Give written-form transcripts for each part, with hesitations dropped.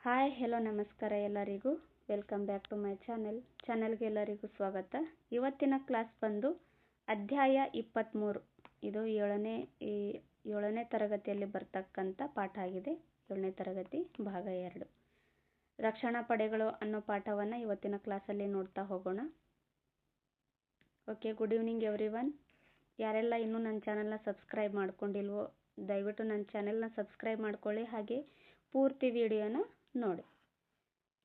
Hi hello ನಮಸ್ಕಾರ ಎಲ್ಲರಿಗೂ. Welcome back to my ಚಾನೆಲ್ಗೆ ಎಲ್ಲರಿಗೂ ಸ್ವಾಗತ. ಇವತ್ತಿನ ಕ್ಲಾಸ್ ಬಂದು ಅಧ್ಯಾಯ 23. ಇದು ಏಳನೇ ತರಗತಿಯಲ್ಲಿ ಬರ್ತಕ್ಕಂಥ ಪಾಠ ಆಗಿದೆ. 7ನೇ ತರಗತಿ ಭಾಗ 2 ರಕ್ಷಣಾ ಪಡೆಗಳು ಅನ್ನೋ ಪಾಠವನ್ನು ಇವತ್ತಿನ ಕ್ಲಾಸಲ್ಲಿ ನೋಡ್ತಾ ಹೋಗೋಣ. Okay, good evening everyone. ಯಾರೆಲ್ಲ ಇನ್ನೂ ನನ್ನ ಚಾನಲ್ನ ಸಬ್ಸ್ಕ್ರೈಬ್ ಮಾಡ್ಕೊಂಡಿಲ್ವೋ ದಯವಿಟ್ಟು ನನ್ನ ಚಾನೆಲ್ನ ಸಬ್ಸ್ಕ್ರೈಬ್ ಮಾಡ್ಕೊಳ್ಳಿ, ಹಾಗೆ ಪೂರ್ತಿ ವಿಡಿಯೋನ ನೋಡಿ.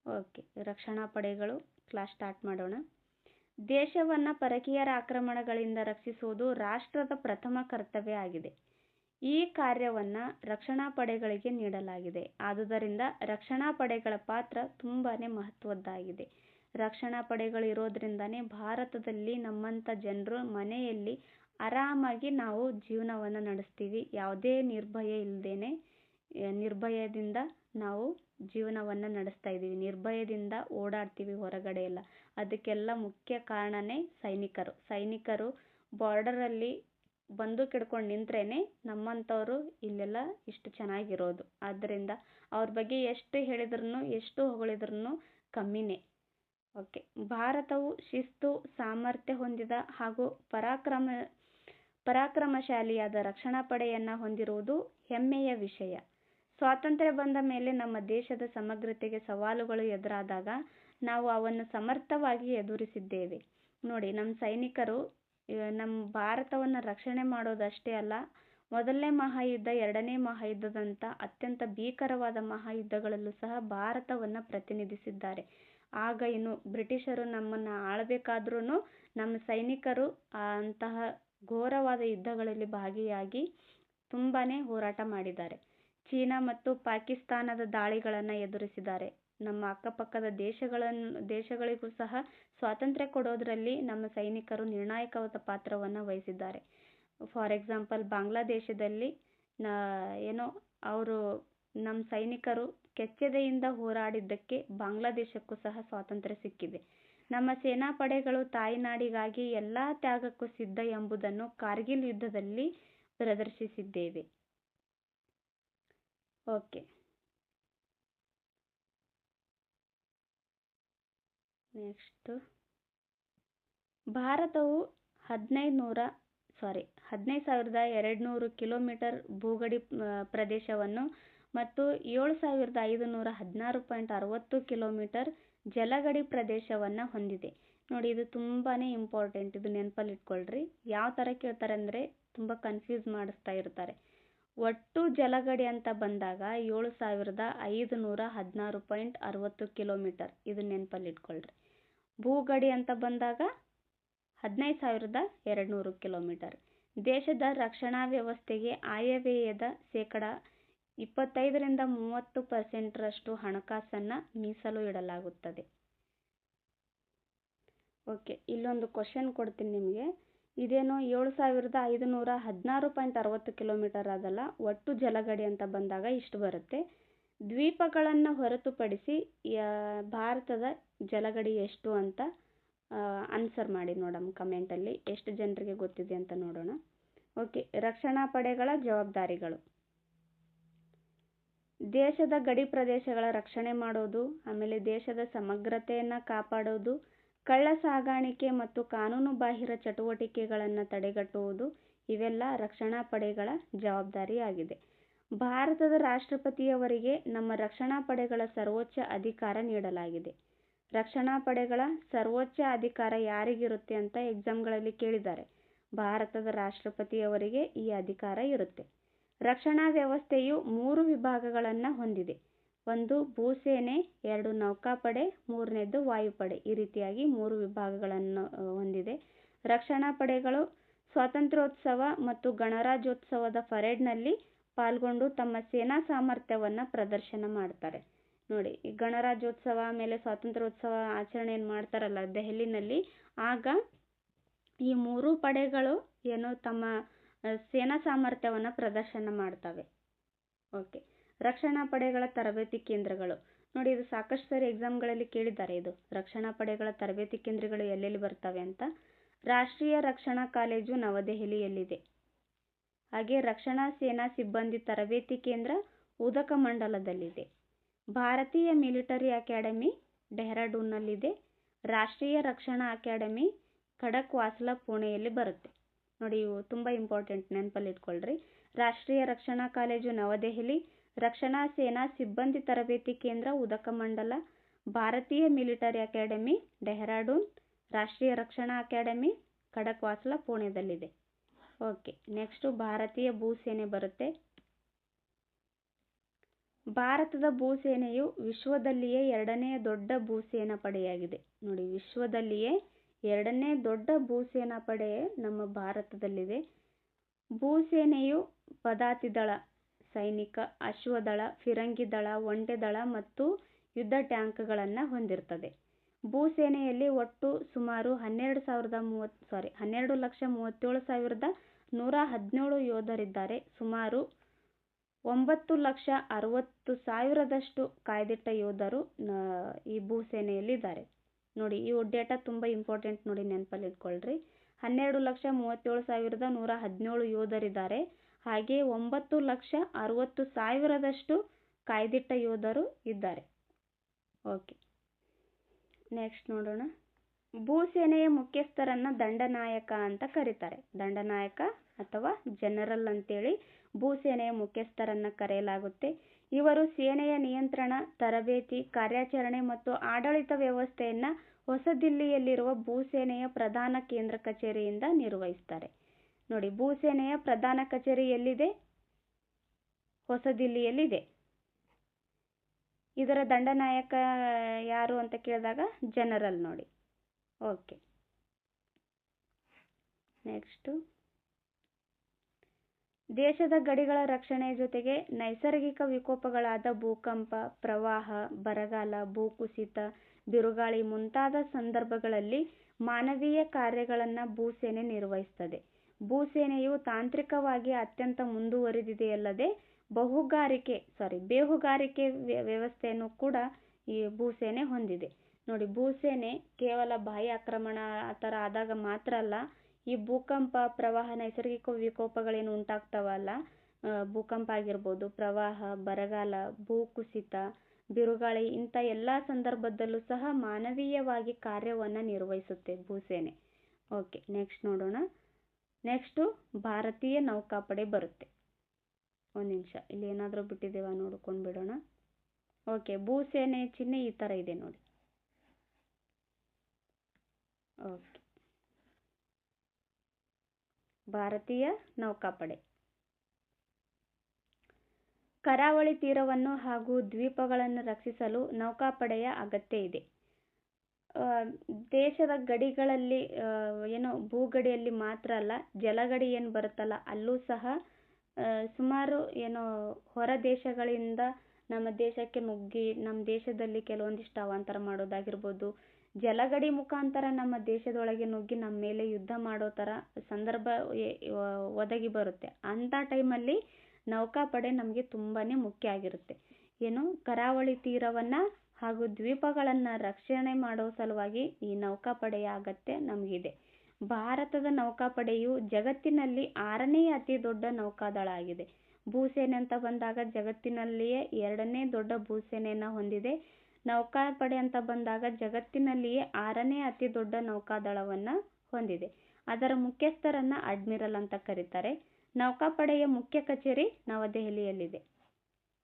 ಓಕೆ, ರಕ್ಷಣಾ ಪಡೆಗಳು ಕ್ಲಾಸ್ ಸ್ಟಾರ್ಟ್ ಮಾಡೋಣ. ದೇಶವನ್ನು ಪರಕೀಯರ ಆಕ್ರಮಣಗಳಿಂದ ರಕ್ಷಿಸುವುದು ರಾಷ್ಟ್ರದ ಪ್ರಥಮ ಕರ್ತವ್ಯ ಆಗಿದೆ. ಈ ಕಾರ್ಯವನ್ನು ರಕ್ಷಣಾ ಪಡೆಗಳಿಗೆ ನೀಡಲಾಗಿದೆ. ಆದುದರಿಂದ ರಕ್ಷಣಾ ಪಡೆಗಳ ಪಾತ್ರ ತುಂಬಾನೇ ಮಹತ್ವದ್ದಾಗಿದೆ. ರಕ್ಷಣಾ ಪಡೆಗಳು ಇರೋದ್ರಿಂದಾನೇ ಭಾರತದಲ್ಲಿ ನಮ್ಮಂಥ ಜನರು ಮನೆಯಲ್ಲಿ ಆರಾಮಾಗಿ ನಾವು ಜೀವನವನ್ನು ನಡೆಸ್ತೀವಿ. ಯಾವುದೇ ನಿರ್ಭಯದಿಂದ ನಾವು ಜೀವನವನ್ನು ನಡೆಸ್ತಾ ಇದ್ದೀವಿ. ನಿರ್ಭಯದಿಂದ ಓಡಾಡ್ತೀವಿ ಹೊರಗಡೆ ಎಲ್ಲ. ಅದಕ್ಕೆಲ್ಲ ಮುಖ್ಯ ಕಾರಣನೇ ಸೈನಿಕರು ಬಾರ್ಡರಲ್ಲಿ ಬಂದೂಕ್ ಹಿಡ್ಕೊಂಡು ನಿಂತ್ರೇನೆ ನಮ್ಮಂಥವ್ರು ಇಲ್ಲೆಲ್ಲ ಇಷ್ಟು ಚೆನ್ನಾಗಿರೋದು. ಆದ್ದರಿಂದ ಅವ್ರ ಬಗ್ಗೆ ಎಷ್ಟು ಹೇಳಿದ್ರು ಎಷ್ಟು ಹೊಗಳಿದ್ರು ಕಮ್ಮಿನೇ. ಓಕೆ, ಭಾರತವು ಶಿಸ್ತು, ಸಾಮರ್ಥ್ಯ ಹೊಂದಿದ ಹಾಗೂ ಪರಾಕ್ರಮಶಾಲಿಯಾದ ರಕ್ಷಣಾ ಪಡೆಯನ್ನು ಹೊಂದಿರುವುದು ಹೆಮ್ಮೆಯ ವಿಷಯ. ಸ್ವಾತಂತ್ರ್ಯ ಬಂದ ಮೇಲೆ ನಮ್ಮ ದೇಶದ ಸಮಗ್ರತೆಗೆ ಸವಾಲುಗಳು ಎದುರಾದಾಗ ನಾವು ಅವನ್ನು ಸಮರ್ಥವಾಗಿ ಎದುರಿಸಿದ್ದೇವೆ. ನೋಡಿ, ನಮ್ಮ ಸೈನಿಕರು ನಮ್ಮ ಭಾರತವನ್ನು ರಕ್ಷಣೆ ಮಾಡೋದಷ್ಟೇ ಅಲ್ಲ, ಮೊದಲನೇ ಮಹಾಯುದ್ಧ, 2ನೇ ಮಹಾಯುದ್ಧದಂಥ ಅತ್ಯಂತ ಭೀಕರವಾದ ಮಹಾಯುದ್ಧಗಳಲ್ಲೂ ಸಹ ಭಾರತವನ್ನು ಪ್ರತಿನಿಧಿಸಿದ್ದಾರೆ. ಆಗ ಇನ್ನು ಬ್ರಿಟಿಷರು ನಮ್ಮನ್ನು ಆಳಬೇಕಾದ್ರೂ ನಮ್ಮ ಸೈನಿಕರು ಅಂತಹ ಘೋರವಾದ ಯುದ್ಧಗಳಲ್ಲಿ ಭಾಗಿಯಾಗಿ ತುಂಬಾನೇ ಹೋರಾಟ ಮಾಡಿದ್ದಾರೆ. ಚೀನಾ ಮತ್ತು ಪಾಕಿಸ್ತಾನದ ದಾಳಿಗಳನ್ನು ಎದುರಿಸಿದ್ದಾರೆ. ನಮ್ಮ ಅಕ್ಕಪಕ್ಕದ ದೇಶಗಳಿಗೂ ಸಹ ಸ್ವಾತಂತ್ರ್ಯ ಕೊಡೋದ್ರಲ್ಲಿ ನಮ್ಮ ಸೈನಿಕರು ನಿರ್ಣಾಯಕವಾದ ಪಾತ್ರವನ್ನು ವಹಿಸಿದ್ದಾರೆ. ಫಾರ್ ಎಕ್ಸಾಂಪಲ್, ಬಾಂಗ್ಲಾದೇಶದಲ್ಲಿ ನಮ್ಮ ಸೈನಿಕರು ಕೆಚ್ಚೆದೆಯಿಂದ ಹೋರಾಡಿದ್ದಕ್ಕೆ ಬಾಂಗ್ಲಾದೇಶಕ್ಕೂ ಸಹ ಸ್ವಾತಂತ್ರ್ಯ ಸಿಕ್ಕಿದೆ. ನಮ್ಮ ಸೇನಾಪಡೆಗಳು ತಾಯ್ನಾಡಿಗಾಗಿ ಎಲ್ಲ ತ್ಯಾಗಕ್ಕೂ ಸಿದ್ಧ ಎಂಬುದನ್ನು ಕಾರ್ಗಿಲ್ ಯುದ್ಧದಲ್ಲಿ ಪ್ರದರ್ಶಿಸಿದ್ದೇವೆ. ಓಕೆ, ನೆಕ್ಸ್ಟ್, ಭಾರತವು 15,200 ಕಿಲೋಮೀಟರ್ ಭೂಗಡಿ ಪ್ರದೇಶವನ್ನು ಮತ್ತು 7,516.60 ಕಿಲೋಮೀಟರ್ ಜಲಗಡಿ ಪ್ರದೇಶವನ್ನು ಹೊಂದಿದೆ. ನೋಡಿ, ಇದು ತುಂಬಾನೇ ಇಂಪಾರ್ಟೆಂಟ್. ಇದು ನೆನಪಲ್ಲಿ ಇಟ್ಕೊಳ್ರಿ. ಯಾವ ಥರ ಕೇಳ್ತಾರೆ ಅಂದರೆ ತುಂಬ ಕನ್ಫ್ಯೂಸ್ ಮಾಡಿಸ್ತಾ ಇರ್ತಾರೆ. ಒಟ್ಟು ಜಲಗಡಿ ಅಂತ ಬಂದಾಗ 7,516.60 ಕಿಲೋಮೀಟರ್, ಇದು ನೆನಪಲ್ಲಿ ಇಟ್ಕೊಳ್ರಿ. ಭೂಗಡಿ ಅಂತ ಬಂದಾಗ 15,200 ಕಿಲೋಮೀಟರ್. ದೇಶದ ರಕ್ಷಣಾ ವ್ಯವಸ್ಥೆಗೆ ಆಯವ್ಯಯದ 25-30% ಹಣಕಾಸನ್ನು ಮೀಸಲು ಇಡಲಾಗುತ್ತದೆ. ಓಕೆ, ಇಲ್ಲೊಂದು ಕ್ವಶನ್ ಕೊಡ್ತೀನಿ ನಿಮಗೆ. ಇದೇನೋ 7,516.60 ಕಿಲೋಮೀಟರ್ ಅದಲ್ಲ, ಒಟ್ಟು ಜಲಗಡಿ ಅಂತ ಬಂದಾಗ ಇಷ್ಟು ಬರುತ್ತೆ. ದ್ವೀಪಗಳನ್ನು ಹೊರತುಪಡಿಸಿ ಭಾರತದ ಜಲಗಡಿ ಎಷ್ಟು ಅಂತ ಆನ್ಸರ್ ಮಾಡಿ ನೋಡೋಣ ಕಮೆಂಟಲ್ಲಿ. ಎಷ್ಟು ಜನರಿಗೆ ಗೊತ್ತಿದೆ ಅಂತ ನೋಡೋಣ. ಓಕೆ, ರಕ್ಷಣಾ ಪಡೆಗಳ ಜವಾಬ್ದಾರಿಗಳು: ದೇಶದ ಗಡಿ ಪ್ರದೇಶಗಳ ರಕ್ಷಣೆ ಮಾಡೋದು, ಆಮೇಲೆ ದೇಶದ ಸಮಗ್ರತೆಯನ್ನು ಕಾಪಾಡೋದು, ಕಳ್ಳ ಸಾಗಾಣಿಕೆ ಮತ್ತು ಕಾನೂನು ಬಾಹಿರ ಚಟುವಟಿಕೆಗಳನ್ನು ತಡೆಗಟ್ಟುವುದು, ಇವೆಲ್ಲ ರಕ್ಷಣಾ ಪಡೆಗಳ ಜವಾಬ್ದಾರಿಯಾಗಿದೆ. ಭಾರತದ ರಾಷ್ಟ್ರಪತಿಯವರಿಗೆ ನಮ್ಮ ರಕ್ಷಣಾ ಪಡೆಗಳ ಸರ್ವೋಚ್ಚ ಅಧಿಕಾರ ನೀಡಲಾಗಿದೆ. ರಕ್ಷಣಾ ಪಡೆಗಳ ಸರ್ವೋಚ್ಚ ಅಧಿಕಾರ ಯಾರಿಗಿರುತ್ತೆ ಅಂತ ಎಕ್ಸಾಮ್ಗಳಲ್ಲಿ ಕೇಳಿದ್ದಾರೆ. ಭಾರತದ ರಾಷ್ಟ್ರಪತಿಯವರಿಗೆ ಈ ಅಧಿಕಾರ ಇರುತ್ತೆ. ರಕ್ಷಣಾ ವ್ಯವಸ್ಥೆಯು 3 ವಿಭಾಗಗಳನ್ನು ಹೊಂದಿದೆ. 1 ಭೂಸೇನೆ, 2 ನೌಕಾಪಡೆ, 3ನೇದು ವಾಯುಪಡೆ. ಈ ರೀತಿಯಾಗಿ 3 ವಿಭಾಗಗಳನ್ನು ಹೊಂದಿದೆ. ರಕ್ಷಣಾ ಪಡೆಗಳು ಸ್ವಾತಂತ್ರ್ಯೋತ್ಸವ ಮತ್ತು ಗಣರಾಜ್ಯೋತ್ಸವದ ಪರೇಡ್ನಲ್ಲಿ ಪಾಲ್ಗೊಂಡು ತಮ್ಮ ಸೇನಾ ಸಾಮರ್ಥ್ಯವನ್ನು ಪ್ರದರ್ಶನ ಮಾಡ್ತಾರೆ. ನೋಡಿ, ಈ ಗಣರಾಜ್ಯೋತ್ಸವ ಆಮೇಲೆ ಸ್ವಾತಂತ್ರ್ಯೋತ್ಸವ ಆಚರಣೆ ಮಾಡ್ತಾರಲ್ಲ ದೆಹಲಿನಲ್ಲಿ, ಆಗ ಈ 3 ಪಡೆಗಳು ತಮ್ಮ ಸೇನಾ ಸಾಮರ್ಥ್ಯವನ್ನು ಪ್ರದರ್ಶನ ಮಾಡ್ತವೆ. ಓಕೆ, ರಕ್ಷಣಾ ಪಡೆಗಳ ತರಬೇತಿ ಕೇಂದ್ರಗಳು. ನೋಡಿ, ಇದು ಸಾಕಷ್ಟು ಸರಿ ಎಕ್ಸಾಮ್ಗಳಲ್ಲಿ ಕೇಳಿದ್ದಾರೆ. ಇದು ರಕ್ಷಣಾ ಪಡೆಗಳ ತರಬೇತಿ ಕೇಂದ್ರಗಳು ಎಲ್ಲೆಲ್ಲಿ ಬರ್ತವೆ ಅಂತ. ರಾಷ್ಟ್ರೀಯ ರಕ್ಷಣಾ ಕಾಲೇಜು ನವದೆಹಲಿಯಲ್ಲಿದೆ. ಹಾಗೆ ರಕ್ಷಣಾ ಸೇನಾ ಸಿಬ್ಬಂದಿ ತರಬೇತಿ ಕೇಂದ್ರ ಉದಕಮಂಡಲದಲ್ಲಿದೆ. ಭಾರತೀಯ ಮಿಲಿಟರಿ ಅಕಾಡೆಮಿ ಡೆಹ್ರಾಡೂನ್ನಲ್ಲಿದೆ. ರಾಷ್ಟ್ರೀಯ ರಕ್ಷಣಾ ಅಕಾಡೆಮಿ ಖಡಕ್ವಾಸ್ಲಾ ಪುಣೆಯಲ್ಲಿ ಬರುತ್ತೆ. ನೋಡಿ, ಇವು ತುಂಬ ಇಂಪಾರ್ಟೆಂಟ್, ನೆನಪಲ್ಲಿ ಇಟ್ಕೊಳ್ರಿ. ರಾಷ್ಟ್ರೀಯ ರಕ್ಷಣಾ ಕಾಲೇಜು ನವದೆಹಲಿ, ರಕ್ಷಣಾ ಸೇನಾ ಸಿಬ್ಬಂದಿ ತರಬೇತಿ ಕೇಂದ್ರ ಉದಕಮಂಡಲ, ಭಾರತೀಯ ಮಿಲಿಟರಿ ಅಕಾಡೆಮಿ ಡೆಹ್ರಾಡೂನ್, ರಾಷ್ಟ್ರೀಯ ರಕ್ಷಣಾ ಅಕಾಡೆಮಿ ಖಡಕ್ವಾಸ್ಲಾ ಪುಣೆದಲ್ಲಿದೆ. ಓಕೆ, ನೆಕ್ಸ್ಟು ಭಾರತೀಯ ಭೂಸೇನೆ ಬರುತ್ತೆ. ಭಾರತದ ಭೂಸೇನೆಯು ವಿಶ್ವದಲ್ಲಿಯೇ 2ನೇ ದೊಡ್ಡ ಭೂಸೇನಾ ಪಡೆಯಾಗಿದೆ. ನೋಡಿ, ವಿಶ್ವದಲ್ಲಿಯೇ 2ನೇ ದೊಡ್ಡ ಭೂಸೇನಾ ಪಡೆ ನಮ್ಮ ಭಾರತದಲ್ಲಿದೆ. ಭೂಸೇನೆಯು ಪದಾತಿ ದಳ, ಸೈನಿಕ, ಅಶ್ವದಳ, ಫಿರಂಗಿ ದಳ, ಒಂಟೆ ದಳ ಮತ್ತು ಯುದ್ಧ ಟ್ಯಾಂಕ್ಗಳನ್ನು ಹೊಂದಿರುತ್ತದೆ. ಭೂಸೇನೆಯಲ್ಲಿ ಒಟ್ಟು ಸುಮಾರು 12,37,117 ಯೋಧರಿದ್ದಾರೆ. ಸುಮಾರು 9,60,000 ಕಾಯ್ದಿಟ್ಟ ಯೋಧರು ಈ ಭೂಸೇನೆಯಲ್ಲಿದ್ದಾರೆ. ನೋಡಿ, ಈ ಡೇಟಾ ತುಂಬ ಇಂಪಾರ್ಟೆಂಟ್, ನೋಡಿ ನೆನಪಲ್ಲಿ ಇಟ್ಕೊಳ್ರಿ. 12,37,117 ಯೋಧರಿದ್ದಾರೆ. ಹಾಗೆ 9,60,000 ಕಾಯ್ದಿಟ್ಟ ಯೋಧರು ಇದ್ದಾರೆ. ಓಕೆ, ನೆಕ್ಸ್ಟ್ ನೋಡೋಣ. ಭೂಸೇನೆಯ ಮುಖ್ಯಸ್ಥರನ್ನ ದಂಡನಾಯಕ ಅಂತ ಕರೀತಾರೆ. ದಂಡನಾಯಕ ಅಥವಾ ಜನರಲ್ ಅಂತೇಳಿ ಭೂಸೇನೆಯ ಮುಖ್ಯಸ್ಥರನ್ನ ಕರೆಯಲಾಗುತ್ತೆ. ಇವರು ಸೇನೆಯ ನಿಯಂತ್ರಣ, ತರಬೇತಿ, ಕಾರ್ಯಾಚರಣೆ ಮತ್ತು ಆಡಳಿತ ವ್ಯವಸ್ಥೆಯನ್ನ ಹೊಸದಿಲ್ಲಿಯಲ್ಲಿರುವ ಭೂಸೇನೆಯ ಪ್ರಧಾನ ಕೇಂದ್ರ ಕಚೇರಿಯಿಂದ ನಿರ್ವಹಿಸ್ತಾರೆ. ನೋಡಿ, ಭೂಸೇನೆಯ ಪ್ರಧಾನ ಕಚೇರಿ ಎಲ್ಲಿದೆ? ಹೊಸದಿಲ್ಲಿಯಲ್ಲಿದೆ. ಇದರ ದಂಡನಾಯಕ ಯಾರು ಅಂತ ಕೇಳಿದಾಗ ಜನರಲ್. ನೋಡಿ, ಓಕೆ. ನೆಕ್ಸ್ಟು, ದೇಶದ ಗಡಿಗಳ ರಕ್ಷಣೆ ಜೊತೆಗೆ ನೈಸರ್ಗಿಕ ವಿಕೋಪಗಳಾದ ಭೂಕಂಪ, ಪ್ರವಾಹ, ಬರಗಾಲ, ಭೂಕುಸಿತ, ಬಿರುಗಾಳಿ ಮುಂತಾದ ಸಂದರ್ಭಗಳಲ್ಲಿ ಮಾನವೀಯ ಕಾರ್ಯಗಳನ್ನು ಭೂಸೇನೆ ನಿರ್ವಹಿಸುತ್ತದೆ. ಭೂಸೇನೆಯು ತಾಂತ್ರಿಕವಾಗಿ ಅತ್ಯಂತ ಮುಂದುವರಿದಿದೆಯಲ್ಲದೆ ಬೇಹುಗಾರಿಕೆ ವ್ಯವಸ್ಥೆಯನ್ನು ಕೂಡ ಈ ಭೂಸೇನೆ ಹೊಂದಿದೆ. ನೋಡಿ, ಭೂಸೇನೆ ಕೇವಲ ಬಾಹ್ಯ ಆಕ್ರಮಣ ಆ ಥರ ಆದಾಗ ಮಾತ್ರ ಅಲ್ಲ, ಈ ಭೂಕಂಪ, ಪ್ರವಾಹ, ನೈಸರ್ಗಿಕ ವಿಕೋಪಗಳೇನು ಉಂಟಾಗ್ತಾವಲ್ಲ, ಭೂಕಂಪ ಆಗಿರ್ಬೋದು, ಪ್ರವಾಹ, ಬರಗಾಲ, ಭೂಕುಸಿತ, ಬಿರುಗಾಳಿ, ಇಂಥ ಎಲ್ಲ ಸಂದರ್ಭದಲ್ಲೂ ಸಹ ಮಾನವೀಯವಾಗಿ ಕಾರ್ಯವನ್ನು ನಿರ್ವಹಿಸುತ್ತೆ ಭೂಸೇನೆ. ಓಕೆ, ನೆಕ್ಸ್ಟ್ ನೋಡೋಣ. ನೆಕ್ಸ್ಟು ಭಾರತೀಯ ನೌಕಾಪಡೆ ಬರುತ್ತೆ. ಒಂದು ನಿಮಿಷ, ಇಲ್ಲಿ ಏನಾದರೂ ಬಿಟ್ಟಿದ್ದೇವ ನೋಡ್ಕೊಂಡು ಬಿಡೋಣ. ಓಕೆ, ಭೂಸೇನೆ ಚಿಹ್ನೆ ಈ ಥರ ಇದೆ ನೋಡಿ. ಓಕೆ, ಭಾರತೀಯ ನೌಕಾಪಡೆ ಕರಾವಳಿ ತೀರವನ್ನು ಹಾಗೂ ದ್ವೀಪಗಳನ್ನು ರಕ್ಷಿಸಲು ನೌಕಾಪಡೆಯ ಅಗತ್ಯ ಇದೆ. ದೇಶದ ಗಡಿಗಳಲ್ಲಿ ಭೂಗಡಿಯಲ್ಲಿ ಮಾತ್ರ ಅಲ್ಲ, ಜಲಗಡಿ ಏನು ಬರುತ್ತಲ್ಲ ಅಲ್ಲೂ ಸಹ ಸುಮಾರು ಹೊರ ದೇಶಗಳಿಂದ ನಮ್ಮ ದೇಶಕ್ಕೆ ನುಗ್ಗಿ ನಮ್ಮ ದೇಶದಲ್ಲಿ ಕೆಲವೊಂದಿಷ್ಟು ಅವಾಂತರ ಮಾಡೋದಾಗಿರ್ಬೋದು, ಜಲಗಡಿ ಮುಖಾಂತರ ನಮ್ಮ ದೇಶದೊಳಗೆ ನುಗ್ಗಿ ನಮ್ಮ ಮೇಲೆ ಯುದ್ಧ ಮಾಡೋ ಥರ ಸಂದರ್ಭ ಒದಗಿ ಬರುತ್ತೆ. ಅಂಥ ಟೈಮಲ್ಲಿ ನೌಕಾಪಡೆ ನಮಗೆ ತುಂಬಾ ಮುಖ್ಯ ಆಗಿರುತ್ತೆ. ಕರಾವಳಿ ತೀರವನ್ನು ಹಾಗೂ ದ್ವೀಪಗಳನ್ನು ರಕ್ಷಣೆ ಮಾಡೋ ಸಲುವಾಗಿ ಈ ನೌಕಾಪಡೆಯ ಅಗತ್ಯ ನಮಗಿದೆ. ಭಾರತದ ನೌಕಾಪಡೆಯು ಜಗತ್ತಿನಲ್ಲಿ 6ನೇ ಅತಿ ದೊಡ್ಡ ನೌಕಾದಳ ಆಗಿದೆ. ಭೂಸೇನೆ ಅಂತ ಬಂದಾಗ ಜಗತ್ತಿನಲ್ಲಿಯೇ 2ನೇ ದೊಡ್ಡ ಭೂಸೇನೆಯನ್ನು ಹೊಂದಿದೆ. ನೌಕಾಪಡೆ ಅಂತ ಬಂದಾಗ ಜಗತ್ತಿನಲ್ಲಿಯೇ 6ನೇ ಅತಿ ದೊಡ್ಡ ನೌಕಾದಳವನ್ನು ಹೊಂದಿದೆ. ಅದರ ಮುಖ್ಯಸ್ಥರನ್ನ ಅಡ್ಮಿರಲ್ ಅಂತ ಕರೀತಾರೆ. ನೌಕಾಪಡೆಯ ಮುಖ್ಯ ಕಚೇರಿ ನವದೆಹಲಿಯಲ್ಲಿದೆ.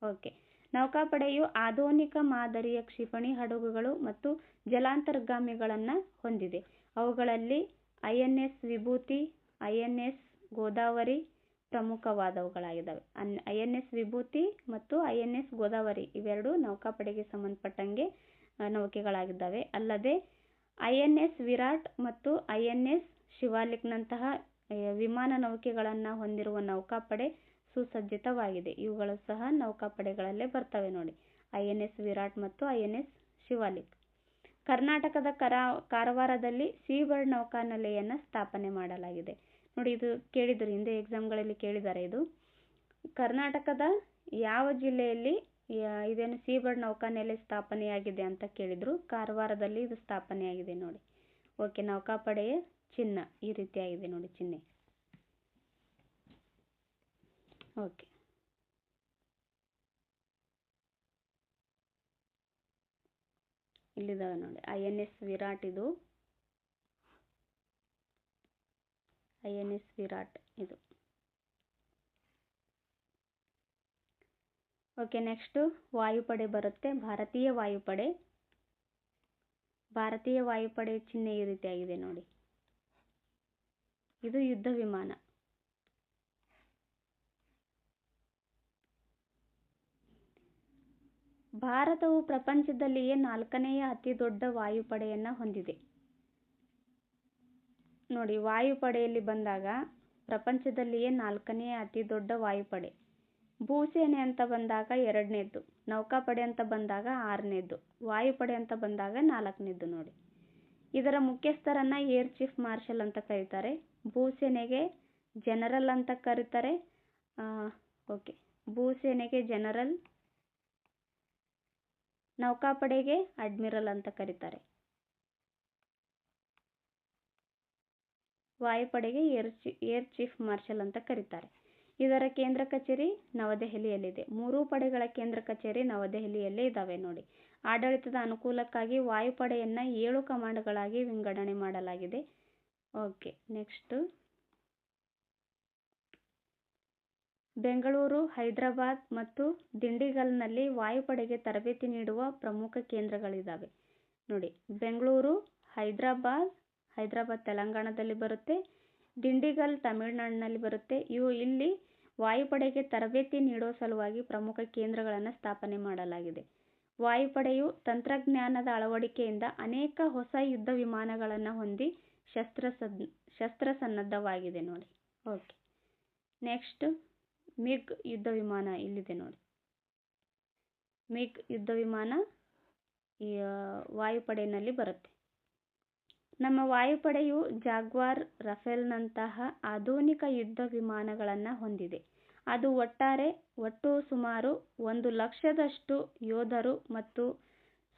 ಓಕೆ, ನೌಕಾಪಡೆಯು ಆಧುನಿಕ ಮಾದರಿಯ ಕ್ಷಿಪಣಿ ಹಡಗುಗಳು ಮತ್ತು ಜಲಾಂತರ್ಗಾಮಿಗಳನ್ನು ಹೊಂದಿದೆ. ಅವುಗಳಲ್ಲಿ INS ವಿಭೂತಿ, INS ಗೋದಾವರಿ ಪ್ರಮುಖವಾದವುಗಳಾಗಿದ್ದಾವೆ. INS ವಿಭೂತಿ ಮತ್ತು INS ಗೋದಾವರಿ ಇವೆರಡು ನೌಕಾಪಡೆಗೆ ಸಂಬಂಧಪಟ್ಟಂಗೆ ನೌಕೆಗಳಾಗಿದ್ದಾವೆ. ಅಲ್ಲದೆ INS ವಿರಾಟ್ ಮತ್ತು INS ಶಿವಾಲಿಕ್ನಂತಹ ವಿಮಾನ ನೌಕೆಗಳನ್ನು ಹೊಂದಿರುವ ನೌಕಾಪಡೆ ಸುಸಜ್ಜಿತವಾಗಿದೆ. ಇವುಗಳು ಸಹ ನೌಕಾಪಡೆಗಳಲ್ಲೇ ಬರ್ತವೆ ನೋಡಿ, INS ವಿರಾಟ್ ಮತ್ತು INS ಶಿವಾಲಿಕ್. ಕರ್ನಾಟಕದ ಕಾರವಾರದಲ್ಲಿ ಸೀಬರ್ಡ್ ನೌಕಾನೆಲೆಯನ್ನು ಸ್ಥಾಪನೆ ಮಾಡಲಾಗಿದೆ. ನೋಡಿ, ಇದು ಕೇಳಿದ್ರು, ಹಿಂದೆ ಎಕ್ಸಾಮ್ಗಳಲ್ಲಿ ಕೇಳಿದ್ದಾರೆ. ಇದು ಕರ್ನಾಟಕದ ಯಾವ ಜಿಲ್ಲೆಯಲ್ಲಿ ಇದೇನು ಸೀಬರ್ಡ್ ನೌಕಾನೆಲೆ ಸ್ಥಾಪನೆಯಾಗಿದೆ ಅಂತ ಕೇಳಿದ್ರು. ಕಾರವಾರದಲ್ಲಿ ಇದು ಸ್ಥಾಪನೆಯಾಗಿದೆ ನೋಡಿ. ಓಕೆ, ನೌಕಾಪಡೆಯ ಚಿಹ್ನ ಈ ರೀತಿಯಾಗಿದೆ ನೋಡಿ, ಚಿಹ್ನೆ. ಓಕೆ. ಇಲ್ಲಿದ್ದಾವೆ ನೋಡಿ, INS ವಿರಾಟ್, ಇದು INS ವಿರಾಟ್ ಇದು. ಓಕೆ, ನೆಕ್ಸ್ಟು ವಾಯುಪಡೆ ಬರುತ್ತೆ. ಭಾರತೀಯ ವಾಯುಪಡೆ. ಭಾರತೀಯ ವಾಯುಪಡೆ ಚಿಹ್ನೆ ಈ ರೀತಿಯಾಗಿದೆ ನೋಡಿ, ಇದು ಯುದ್ಧ ವಿಮಾನ. ಭಾರತವು ಪ್ರಪಂಚದಲ್ಲಿಯೇ 4ನೇ ಅತಿ ದೊಡ್ಡ ವಾಯುಪಡೆಯನ್ನು ಹೊಂದಿದೆ ನೋಡಿ. ವಾಯುಪಡೆಯಲ್ಲಿ ಬಂದಾಗ ಪ್ರಪಂಚದಲ್ಲಿಯೇ 4ನೇ ಅತಿ ದೊಡ್ಡ ವಾಯುಪಡೆ. ಭೂಸೇನೆ ಅಂತ ಬಂದಾಗ 2ನೇದ್ದು, ನೌಕಾಪಡೆ ಅಂತ ಬಂದಾಗ 6ನೇದ್ದು, ವಾಯುಪಡೆ ಅಂತ ಬಂದಾಗ 4ನೇದ್ದು ನೋಡಿ. ಇದರ ಮುಖ್ಯಸ್ಥರನ್ನ ಏರ್ ಚೀಫ್ ಮಾರ್ಷಲ್ ಅಂತ ಕರೀತಾರೆ. ಭೂಸೇನೆಗೆ ಜನರಲ್ ಅಂತ ಕರೀತಾರೆ. ಓಕೆ, ಭೂಸೇನೆಗೆ ಜನರಲ್, ನೌಕಾಪಡೆಗೆ ಅಡ್ಮಿರಲ್ ಅಂತ ಕರೀತಾರೆ. ವಾಯುಪಡೆಗೆ ಏರ್ ಚೀಫ್ ಮಾರ್ಷಲ್ ಅಂತ ಕರೀತಾರೆ. ಇದರ ಕೇಂದ್ರ ಕಚೇರಿ ನವದೆಹಲಿಯಲ್ಲಿದೆ. 3 ಪಡೆಗಳ ಕೇಂದ್ರ ಕಚೇರಿ ನವದೆಹಲಿಯಲ್ಲೇ ಇದ್ದಾವೆ ನೋಡಿ. ಆಡಳಿತದ ಅನುಕೂಲಕ್ಕಾಗಿ ವಾಯುಪಡೆಯನ್ನು 7 ಕಮಾಂಡ್ಗಳಾಗಿ ವಿಂಗಡಣೆ ಮಾಡಲಾಗಿದೆ. ಓಕೆ, ನೆಕ್ಸ್ಟ್ ಬೆಂಗಳೂರು, ಹೈದರಾಬಾದ್ ಮತ್ತು ದಿಂಡಿಗಲ್ನಲ್ಲಿ ವಾಯುಪಡೆಗೆ ತರಬೇತಿ ನೀಡುವ ಪ್ರಮುಖ ಕೇಂದ್ರಗಳಿದ್ದಾವೆ ನೋಡಿ. ಬೆಂಗಳೂರು, ಹೈದರಾಬಾದ್ ತೆಲಂಗಾಣದಲ್ಲಿ ಬರುತ್ತೆ, ದಿಂಡಿಗಲ್ ತಮಿಳುನಾಡಿನಲ್ಲಿ ಬರುತ್ತೆ. ಇಲ್ಲಿ ವಾಯುಪಡೆಗೆ ತರಬೇತಿ ನೀಡುವ ಸಲುವಾಗಿ ಪ್ರಮುಖ ಕೇಂದ್ರಗಳನ್ನು ಸ್ಥಾಪನೆ ಮಾಡಲಾಗಿದೆ. ವಾಯುಪಡೆಯು ತಂತ್ರಜ್ಞಾನದ ಅಳವಡಿಕೆಯಿಂದ ಅನೇಕ ಹೊಸ ಯುದ್ಧ ವಿಮಾನಗಳನ್ನು ಹೊಂದಿ ಶಸ್ತ್ರಸನ್ನದ್ಧವಾಗಿದೆ ನೋಡಿ. ಓಕೆ, ನೆಕ್ಸ್ಟ್ ಮಿಗ್ ಯುದ್ಧ ವಿಮಾನ ಇಲ್ಲಿದೆ ನೋಡಿ. ಮಿಗ್ ಯುದ್ಧ ವಿಮಾನ ವಾಯುಪಡೆಯಲ್ಲಿ ಬರುತ್ತೆ. ನಮ್ಮ ವಾಯುಪಡೆಯು ಜಾಗ್ವಾರ್, ರಫೇಲ್ನಂತಹ ಆಧುನಿಕ ಯುದ್ಧ ವಿಮಾನಗಳನ್ನು ಹೊಂದಿದೆ. ಅದು ಒಟ್ಟು ಸುಮಾರು 1,00,000ದಷ್ಟು ಯೋಧರು ಮತ್ತು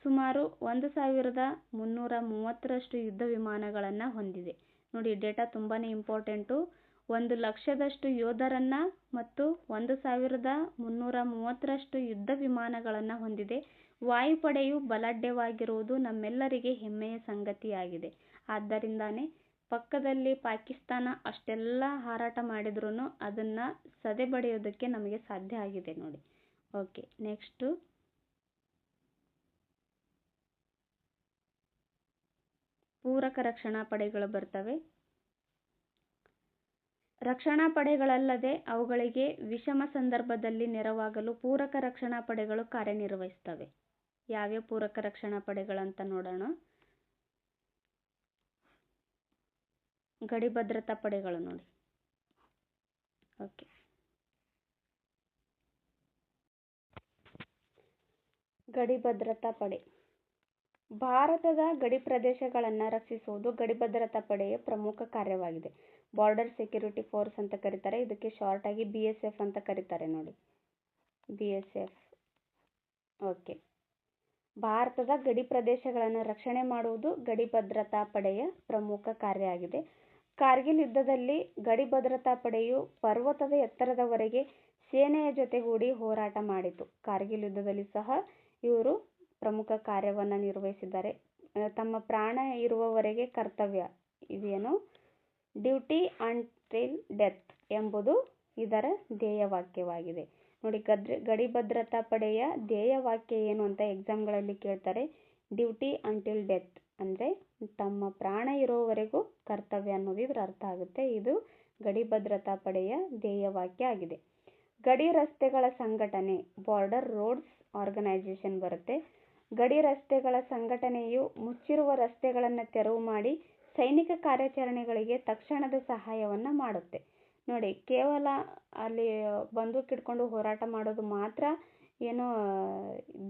ಸುಮಾರು 1,330ರಷ್ಟು ಯುದ್ಧ ವಿಮಾನಗಳನ್ನು ಹೊಂದಿದೆ ನೋಡಿ. ಡೇಟಾ ತುಂಬಾ ಇಂಪಾರ್ಟೆಂಟು. 1,00,000ದಷ್ಟು ಯೋಧರನ್ನ ಮತ್ತು 1,330ರಷ್ಟು ಯುದ್ಧ ವಿಮಾನಗಳನ್ನು ಹೊಂದಿದೆ. ವಾಯುಪಡೆಯು ಬಲಾಢ್ಯವಾಗಿರುವುದು ನಮ್ಮೆಲ್ಲರಿಗೆ ಹೆಮ್ಮೆಯ ಸಂಗತಿಯಾಗಿದೆ. ಆದ್ದರಿಂದಾನೇ ಪಕ್ಕದಲ್ಲಿ ಪಾಕಿಸ್ತಾನ ಅಷ್ಟೆಲ್ಲ ಹಾರಾಟ ಮಾಡಿದ್ರೂ ಅದನ್ನು ಸದೆಬಡಿಯೋದಕ್ಕೆ ನಮಗೆ ಸಾಧ್ಯ ಆಗಿದೆ ನೋಡಿ. ಓಕೆ, ನೆಕ್ಸ್ಟು ಪೂರಕ ರಕ್ಷಣಾ ಪಡೆಗಳು ಬರ್ತವೆ. ರಕ್ಷಣಾ ಪಡೆಗಳಲ್ಲದೆ ಅವುಗಳಿಗೆ ವಿಷಮ ಸಂದರ್ಭದಲ್ಲಿ ನೆರವಾಗಲು ಪೂರಕ ರಕ್ಷಣಾ ಪಡೆಗಳು ಕಾರ್ಯನಿರ್ವಹಿಸ್ತವೆ. ಯಾವ್ಯಾವ ಪೂರಕ ರಕ್ಷಣಾ ಪಡೆಗಳಂತ ನೋಡೋಣ. ಗಡಿ ಭದ್ರತಾ ಪಡೆಗಳು ನೋಡಿ. ಓಕೆ, ಗಡಿ ಭದ್ರತಾ ಪಡೆ. ಭಾರತದ ಗಡಿ ಪ್ರದೇಶಗಳನ್ನು ರಕ್ಷಿಸುವುದು ಗಡಿ ಭದ್ರತಾ ಪಡೆಯ ಪ್ರಮುಖ ಕಾರ್ಯವಾಗಿದೆ. ಬಾರ್ಡರ್ ಸೆಕ್ಯೂರಿಟಿ ಫೋರ್ಸ್ ಅಂತ ಕರೀತಾರೆ. ಇದಕ್ಕೆ ಶಾರ್ಟ್ ಆಗಿ BSF ಅಂತ ಕರೀತಾರೆ ನೋಡಿ, BSF. ಓಕೆ, ಭಾರತದ ಗಡಿ ಪ್ರದೇಶಗಳನ್ನು ರಕ್ಷಣೆ ಮಾಡುವುದು ಗಡಿ ಭದ್ರತಾ ಪಡೆಯ ಪ್ರಮುಖ ಕಾರ್ಯ ಆಗಿದೆ. ಕಾರ್ಗಿಲ್ ಯುದ್ಧದಲ್ಲಿ ಗಡಿ ಭದ್ರತಾ ಪಡೆಯು ಪರ್ವತದ ಎತ್ತರದವರೆಗೆ ಸೇನೆಯ ಜೊತೆಗೂಡಿ ಹೋರಾಟ ಮಾಡಿತು. ಕಾರ್ಗಿಲ್ ಯುದ್ಧದಲ್ಲಿ ಸಹ ಇವರು ಪ್ರಮುಖ ಕಾರ್ಯವನ್ನು ನಿರ್ವಹಿಸಿದ್ದಾರೆ. ತಮ್ಮ ಪ್ರಾಣ ಇರುವವರೆಗೆ ಕರ್ತವ್ಯ, ಇದೇನು ಡ್ಯೂಟಿ ಅಂಟಿಲ್ ಡೆತ್ ಎಂಬುದು ಇದರ ಧ್ಯೇಯವಾಕ್ಯವಾಗಿದೆ ನೋಡಿ. ಗಡಿ ಭದ್ರತಾ ಪಡೆಯ ಧ್ಯೇಯವಾಕ್ಯ ಏನು ಅಂತ ಎಕ್ಸಾಮ್ಗಳಲ್ಲಿ ಕೇಳ್ತಾರೆ. ಡ್ಯೂಟಿ ಅಂಟಿಲ್ ಡೆತ್ ಅಂದರೆ ತಮ್ಮ ಪ್ರಾಣ ಇರೋವರೆಗೂ ಕರ್ತವ್ಯ ಅನ್ನೋದು ಇದರ ಅರ್ಥ ಆಗುತ್ತೆ. ಇದು ಗಡಿ ಭದ್ರತಾ ಪಡೆಯ ಧ್ಯೇಯವಾಕ್ಯ ಆಗಿದೆ. ಗಡಿ ರಸ್ತೆಗಳ ಸಂಘಟನೆ, ಬಾರ್ಡರ್ ರೋಡ್ಸ್ ಆರ್ಗನೈಸೇಷನ್ ಬರುತ್ತೆ. ಗಡಿ ರಸ್ತೆಗಳ ಸಂಘಟನೆಯು ಮುಚ್ಚಿರುವ ರಸ್ತೆಗಳನ್ನು ತೆರವು ಮಾಡಿ ಸೈನಿಕ ಕಾರ್ಯಾಚರಣೆಗಳಿಗೆ ತಕ್ಷಣದ ಸಹಾಯವನ್ನು ಮಾಡುತ್ತೆ ನೋಡಿ. ಕೇವಲ ಅಲ್ಲಿ ಬಂದೂಕು ಹಿಡ್ಕೊಂಡು ಹೋರಾಟ ಮಾಡೋದು ಮಾತ್ರ ಏನೋ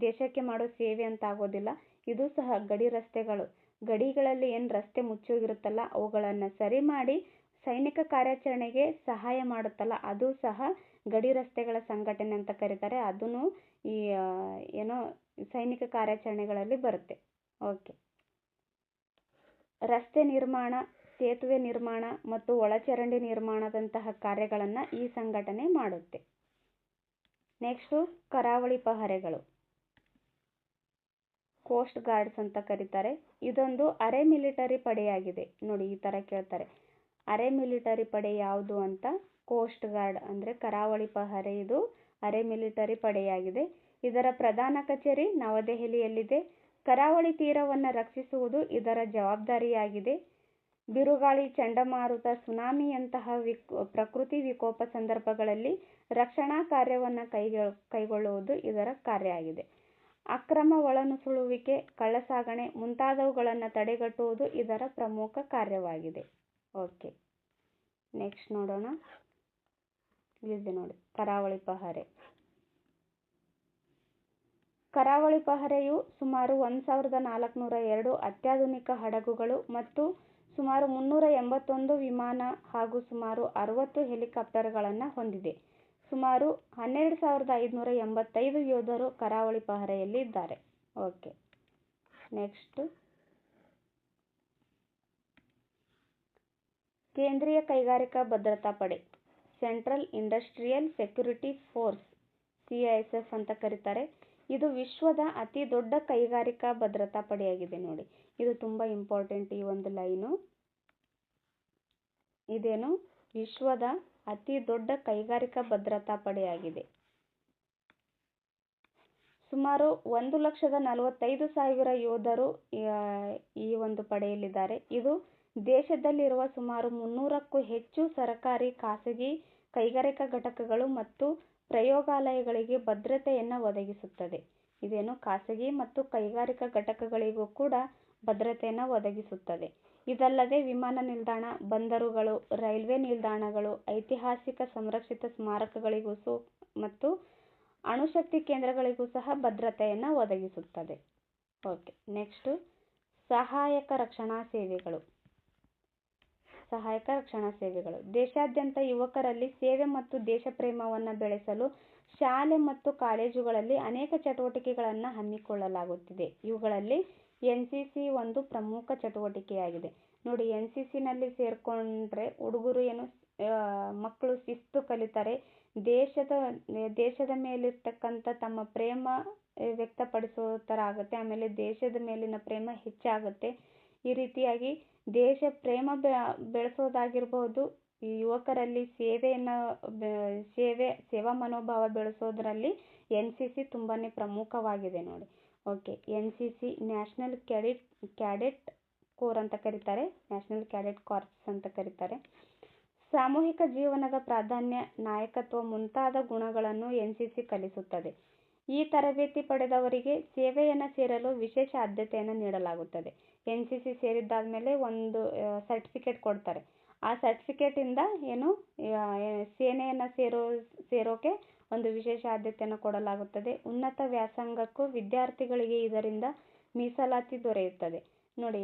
ದೇಶಕ್ಕೆ ಮಾಡೋ ಸೇವೆ ಅಂತ ಆಗೋದಿಲ್ಲ. ಇದು ಸಹ ಗಡಿಗಳಲ್ಲಿ ಏನು ರಸ್ತೆ ಮುಚ್ಚೋಗಿರುತ್ತಲ್ಲ ಅವುಗಳನ್ನು ಸರಿ ಮಾಡಿ ಸೈನಿಕ ಕಾರ್ಯಾಚರಣೆಗೆ ಸಹಾಯ ಮಾಡುತ್ತಲ್ಲ, ಅದು ಸಹ ಗಡಿ ರಸ್ತೆಗಳ ಸಂಘಟನೆ ಅಂತ ಕರೀತಾರೆ. ಅದನ್ನು ಈ ಏನೋ ಸೈನಿಕ ಕಾರ್ಯಾಚರಣೆಗಳಲ್ಲಿ ಬರುತ್ತೆ. ಓಕೆ, ರಸ್ತೆ ನಿರ್ಮಾಣ, ಸೇತುವೆ ನಿರ್ಮಾಣ ಮತ್ತು ಒಳಚರಂಡಿ ನಿರ್ಮಾಣದಂತಹ ಕಾರ್ಯಗಳನ್ನು ಈ ಸಂಘಟನೆ ಮಾಡುತ್ತೆ. ನೆಕ್ಸ್ಟು ಕರಾವಳಿ ಪಹರೆಗಳು. ಕೋಸ್ಟ್ ಗಾರ್ಡ್ಸ್ ಅಂತ ಕರೀತಾರೆ. ಇದೊಂದು ಅರೆ ಮಿಲಿಟರಿ ಪಡೆಯಾಗಿದೆ. ನೋಡಿ ಈ ಥರ ಕೇಳ್ತಾರೆ. ಅರೆ ಮಿಲಿಟರಿ ಪಡೆ ಯಾವುದು ಅಂತ. ಕೋಸ್ಟ್ ಗಾರ್ಡ್ ಅಂದರೆ ಕರಾವಳಿ ಪಹರೆ ಇದು ಅರೆ ಮಿಲಿಟರಿ ಪಡೆಯಾಗಿದೆ. ಇದರ ಪ್ರಧಾನ ಕಚೇರಿ ನವದೆಹಲಿಯಲ್ಲಿದೆ. ಕರಾವಳಿ ತೀರವನ್ನು ರಕ್ಷಿಸುವುದು ಇದರ ಜವಾಬ್ದಾರಿಯಾಗಿದೆ. ಬಿರುಗಾಳಿ, ಚಂಡಮಾರುತ, ಸುನಾಮಿಯಂತಹ ಪ್ರಕೃತಿ ವಿಕೋಪ ಸಂದರ್ಭಗಳಲ್ಲಿ ರಕ್ಷಣಾ ಕಾರ್ಯವನ್ನು ಕೈಗೊಳ್ಳುವುದು ಇದರ ಕಾರ್ಯ ಆಗಿದೆ. ಅಕ್ರಮ ಒಳನುಸುಳುವಿಕೆ, ಕಳ್ಳಸಾಗಣೆ ಮುಂತಾದವುಗಳನ್ನು ತಡೆಗಟ್ಟುವುದು ಇದರ ಪ್ರಮುಖ ಕಾರ್ಯವಾಗಿದೆ. ಓಕೆ, ನೆಕ್ಸ್ಟ್ ನೋಡೋಣ. ಇಲ್ಲಿದೆ ನೋಡಿ ಕರಾವಳಿ ಪಹರೆ. ಕರಾವಳಿ ಪಹರೆಯು ಸುಮಾರು 1402 ಅತ್ಯಾಧುನಿಕ ಹಡಗುಗಳು ಮತ್ತು ಸುಮಾರು 381 ವಿಮಾನ ಹಾಗೂ ಸುಮಾರು 60 ಹೆಲಿಕಾಪ್ಟರ್ಗಳನ್ನು ಹೊಂದಿದೆ. ಸುಮಾರು 12,585 ಯೋಧರು ಕರಾವಳಿ ಪಹರೆಯಲ್ಲಿ ಇದ್ದಾರೆ. ಓಕೆ, ನೆಕ್ಸ್ಟ್ ಕೇಂದ್ರೀಯ ಕೈಗಾರಿಕಾ ಭದ್ರತಾ ಪಡೆ, central industrial security force, CISF ಅಂತ ಕರೀತಾರೆ. ಇದು ವಿಶ್ವದ ಅತಿ ದೊಡ್ಡ ಕೈಗಾರಿಕಾ ಭದ್ರತಾ ಪಡೆಯಾಗಿದೆ. ನೋಡಿ, ಇದು ತುಂಬ ಇಂಪಾರ್ಟೆಂಟ್ ಈ ಒಂದು ಲೈನು. ಇದೇನು ವಿಶ್ವದ ಅತಿ ದೊಡ್ಡ ಕೈಗಾರಿಕಾ ಭದ್ರತಾ ಪಡೆಯಾಗಿದೆ. ಸುಮಾರು 1,45,000 ಯೋಧರು ಈ ಒಂದು ಪಡೆಯಲ್ಲಿದ್ದಾರೆ. ಇದು ದೇಶದಲ್ಲಿರುವ ಸುಮಾರು 300ಕ್ಕೂ ಹೆಚ್ಚು ಸರ್ಕಾರಿ, ಖಾಸಗಿ ಕೈಗಾರಿಕಾ ಘಟಕಗಳು ಮತ್ತು ಪ್ರಯೋಗಾಲಯಗಳಿಗೆ ಭದ್ರತೆಯನ್ನು ಒದಗಿಸುತ್ತದೆ. ಇದೇನು ಖಾಸಗಿ ಮತ್ತು ಕೈಗಾರಿಕಾ ಘಟಕಗಳಿಗೂ ಕೂಡ ಭದ್ರತೆಯನ್ನು ಒದಗಿಸುತ್ತದೆ. ಇದಲ್ಲದೆ ವಿಮಾನ ನಿಲ್ದಾಣ, ಬಂದರುಗಳು, ರೈಲ್ವೆ ನಿಲ್ದಾಣಗಳು, ಐತಿಹಾಸಿಕ ಸಂರಕ್ಷಿತ ಸ್ಮಾರಕಗಳಿಗೂ ಮತ್ತು ಅಣುಶಕ್ತಿ ಕೇಂದ್ರಗಳಿಗೂ ಸಹ ಭದ್ರತೆಯನ್ನು ಒದಗಿಸುತ್ತದೆ. ಓಕೆ, ನೆಕ್ಸ್ಟ್ ಸಹಾಯಕ ರಕ್ಷಣಾ ಸೇವೆಗಳು. ದೇಶಾದ್ಯಂತ ಯುವಕರಲ್ಲಿ ಸೇವೆ ಮತ್ತು ದೇಶಪ್ರೇಮವನ್ನು ಬೆಳೆಸಲು ಶಾಲೆ ಮತ್ತು ಕಾಲೇಜುಗಳಲ್ಲಿ ಅನೇಕ ಚಟುವಟಿಕೆಗಳನ್ನು ಹಮ್ಮಿಕೊಳ್ಳಲಾಗುತ್ತಿದೆ. ಇವುಗಳಲ್ಲಿ NCC ಒಂದು ಪ್ರಮುಖ ಚಟುವಟಿಕೆಯಾಗಿದೆ. ನೋಡಿ, NCCನಲ್ಲಿ ಸೇರಿಕೊಂಡ್ರೆ ಹುಡುಗರು ಮಕ್ಕಳು ಶಿಸ್ತು ಕಲಿತಾರೆ. ದೇಶದ ಮೇಲಿರ್ತಕ್ಕಂಥ ತಮ್ಮ ಪ್ರೇಮ ವ್ಯಕ್ತಪಡಿಸೋ ಥರ ಆಗುತ್ತೆ. ಆಮೇಲೆ ದೇಶದ ಮೇಲಿನ ಪ್ರೇಮ ಹೆಚ್ಚಾಗುತ್ತೆ. ಈ ರೀತಿಯಾಗಿ ದೇಶ ಪ್ರೇಮ ಬೆಳೆಸೋದಾಗಿರ್ಬೋದು, ಯುವಕರಲ್ಲಿ ಸೇವಾ ಮನೋಭಾವ ಬೆಳೆಸೋದ್ರಲ್ಲಿ NCC ತುಂಬಾ ಪ್ರಮುಖವಾಗಿದೆ. ನೋಡಿ, okay, NCC national cadet core ಅಂತ ಕರೀತಾರೆ. ನ್ಯಾಷನಲ್ ಕ್ಯಾಡೆಟ್ ಕಾರ್ಪ್ಸ್ ಅಂತ ಕರೀತಾರೆ. ಸಾಮೂಹಿಕ ಜೀವನದ ಪ್ರಾಧಾನ್ಯ, ನಾಯಕತ್ವ ಮುಂತಾದ ಗುಣಗಳನ್ನು NCC ಕಲಿಸುತ್ತದೆ. ಈ ತರಬೇತಿ ಪಡೆದವರಿಗೆ ಸೇವೆಯನ್ನು ಸೇರಲು ವಿಶೇಷ ಆದ್ಯತೆಯನ್ನು ನೀಡಲಾಗುತ್ತದೆ. NCC ಸೇರಿದ್ದಾದ್ಮೇಲೆ ಒಂದು ಸರ್ಟಿಫಿಕೇಟ್ ಕೊಡ್ತಾರೆ. ಆ ಸರ್ಟಿಫಿಕೇಟಿಂದ ಸೇನೆಯನ್ನು ಸೇರೋಕೆ ಒಂದು ವಿಶೇಷ ಆದ್ಯತೆಯನ್ನು ಕೊಡಲಾಗುತ್ತದೆ. ಉನ್ನತ ವ್ಯಾಸಂಗಕ್ಕೂ ವಿದ್ಯಾರ್ಥಿಗಳಿಗೆ ಇದರಿಂದ ಮೀಸಲಾತಿ ದೊರೆಯುತ್ತದೆ. ನೋಡಿ,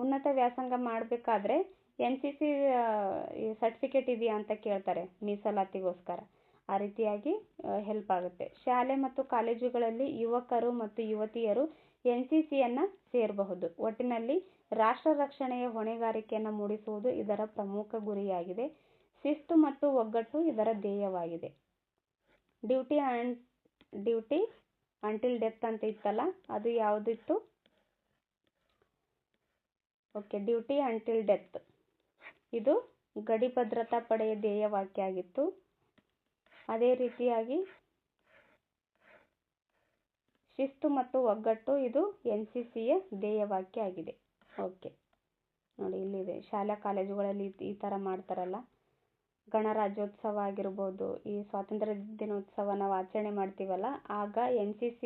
ಉನ್ನತ ವ್ಯಾಸಂಗ ಮಾಡಬೇಕಾದ್ರೆ NCC ಸರ್ಟಿಫಿಕೇಟ್ ಇದೆಯಾ ಅಂತ ಕೇಳ್ತಾರೆ ಮೀಸಲಾತಿಗೋಸ್ಕರ. ಆ ರೀತಿಯಾಗಿ ಹೆಲ್ಪ್ ಆಗುತ್ತೆ. ಶಾಲೆ ಮತ್ತು ಕಾಲೇಜುಗಳಲ್ಲಿ ಯುವಕರು ಮತ್ತು ಯುವತಿಯರು NCCಯನ್ನು ಸೇರಬಹುದು. ಒಟ್ಟಿನಲ್ಲಿ ರಾಷ್ಟ್ರ ರಕ್ಷಣೆಯ ಹೊಣೆಗಾರಿಕೆಯನ್ನು ಮೂಡಿಸುವುದು ಇದರ ಪ್ರಮುಖ ಗುರಿಯಾಗಿದೆ. ಶಿಸ್ತು ಮತ್ತು ಒಗ್ಗಟ್ಟು ಇದರ ಧ್ಯೇಯವಾಗಿದೆ. ಡ್ಯೂಟಿ ಅಂಟಿಲ್ ಡೆತ್ ಅಂತ ಇತ್ತಲ್ಲ, ಅದು ಯಾವುದಿತ್ತು? ಓಕೆ, ಡ್ಯೂಟಿ ಅಂಟಿಲ್ ಡೆತ್ ಇದು ಗಡಿ ಭದ್ರತಾ ಪಡೆಯ ಧ್ಯೇಯವಾಕ್ಯ ಆಗಿತ್ತು. ಅದೇ ರೀತಿಯಾಗಿ ಶಿಸ್ತು ಮತ್ತು ಒಗ್ಗಟ್ಟು ಇದು NCCಯ ಧ್ಯೇಯವಾಕ್ಯ ಆಗಿದೆ. ಓಕೆ, ನೋಡಿ ಇಲ್ಲಿದೆ. ಶಾಲಾ ಕಾಲೇಜುಗಳಲ್ಲಿ ಈ ಥರ ಮಾಡ್ತಾರಲ್ಲ, ಗಣರಾಜ್ಯೋತ್ಸವ ಆಗಿರ್ಬೋದು, ಈ ಸ್ವಾತಂತ್ರ್ಯ ದಿನೋತ್ಸವ ನಾವು ಆಚರಣೆ ಮಾಡ್ತೀವಲ್ಲ, ಆಗ NCC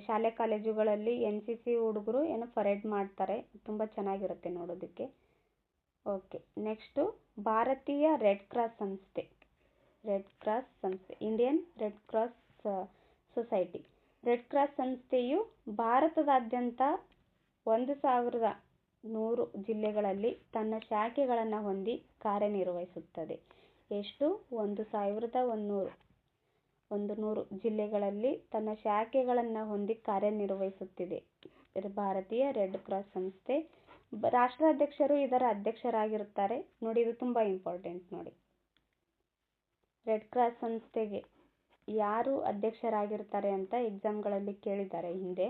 ಶಾಲೆ ಕಾಲೇಜುಗಳಲ್ಲಿ NCC ಹುಡುಗರು ಪರೇಡ್ ಮಾಡ್ತಾರೆ. ತುಂಬ ಚೆನ್ನಾಗಿರುತ್ತೆ ನೋಡೋದಕ್ಕೆ. ಓಕೆ, ನೆಕ್ಸ್ಟು ಭಾರತೀಯ ರೆಡ್ ಕ್ರಾಸ್ ಸಂಸ್ಥೆ, Indian red cross society. Red cross ಸಂಸ್ಥೆಯು ಭಾರತದಾದ್ಯಂತ 1,100 ಜಿಲ್ಲೆಗಳಲ್ಲಿ ತನ್ನ ಶಾಖೆಗಳನ್ನು ಹೊಂದಿ ಕಾರ್ಯನಿರ್ವಹಿಸುತ್ತದೆ. ಎಷ್ಟು? 1,100 ಜಿಲ್ಲೆಗಳಲ್ಲಿ ತನ್ನ ಶಾಖೆಗಳನ್ನು ಹೊಂದಿ ಕಾರ್ಯನಿರ್ವಹಿಸುತ್ತಿದೆ ಭಾರತೀಯ ರೆಡ್ ಕ್ರಾಸ್ ಸಂಸ್ಥೆ. ರಾಷ್ಟ್ರಾಧ್ಯಕ್ಷರು ಇದರ ಅಧ್ಯಕ್ಷರಾಗಿರುತ್ತಾರೆ. ನೋಡಿ, ಇದು ತುಂಬ ಇಂಪಾರ್ಟೆಂಟ್. ನೋಡಿ, ರೆಡ್ ಕ್ರಾಸ್ ಸಂಸ್ಥೆಗೆ ಯಾರು ಅಧ್ಯಕ್ಷರಾಗಿರ್ತಾರೆ ಅಂತ ಎಕ್ಸಾಮ್ಗಳಲ್ಲಿ ಕೇಳಿದ್ದಾರೆ ಹಿಂದೆ.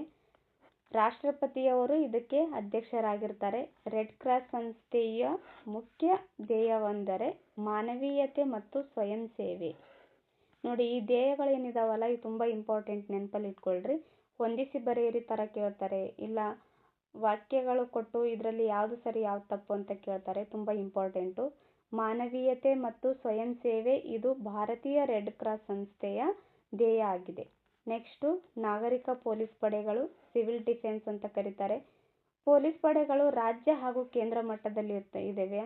ರಾಷ್ಟ್ರಪತಿಯವರು ಇದಕ್ಕೆ ಅಧ್ಯಕ್ಷರಾಗಿರ್ತಾರೆ. ರೆಡ್ ಕ್ರಾಸ್ ಸಂಸ್ಥೆಯ ಮುಖ್ಯ ಧ್ಯೇಯವೆಂದರೆ ಮಾನವೀಯತೆ ಮತ್ತು ಸ್ವಯಂ ಸೇವೆ. ನೋಡಿ, ಈ ಧ್ಯೇಯಗಳೇನಿದಾವಲ್ಲ ಇವು ತುಂಬ ಇಂಪಾರ್ಟೆಂಟ್, ನೆನಪಲ್ಲಿ ಇಟ್ಕೊಳ್ರಿ. ಹೊಂದಿಸಿ ಬರೆಯಿರಿ ಥರ ಕೇಳ್ತಾರೆ, ಇಲ್ಲ ವಾಕ್ಯಗಳು ಕೊಟ್ಟು ಇದರಲ್ಲಿ ಯಾವುದು ಸರಿ ಯಾವುದು ತಪ್ಪು ಅಂತ ಕೇಳ್ತಾರೆ. ತುಂಬ ಇಂಪಾರ್ಟೆಂಟು. ಮಾನವೀಯತೆ ಮತ್ತು ಸ್ವಯಂ ಸೇವೆ ಇದು ಭಾರತೀಯ ರೆಡ್ ಕ್ರಾಸ್ ಸಂಸ್ಥೆಯ ಧ್ಯೇಯ ಆಗಿದೆ. ನೆಕ್ಸ್ಟು ನಾಗರಿಕ ಪೊಲೀಸ್ ಪಡೆಗಳು, ಸಿವಿಲ್ ಡಿಫೆನ್ಸ್ ಅಂತ ಕರೀತಾರೆ. ಪೊಲೀಸ್ ಪಡೆಗಳು ರಾಜ್ಯ ಹಾಗೂ ಕೇಂದ್ರ ಮಟ್ಟದಲ್ಲಿ ಇದ್ದಾವೆ.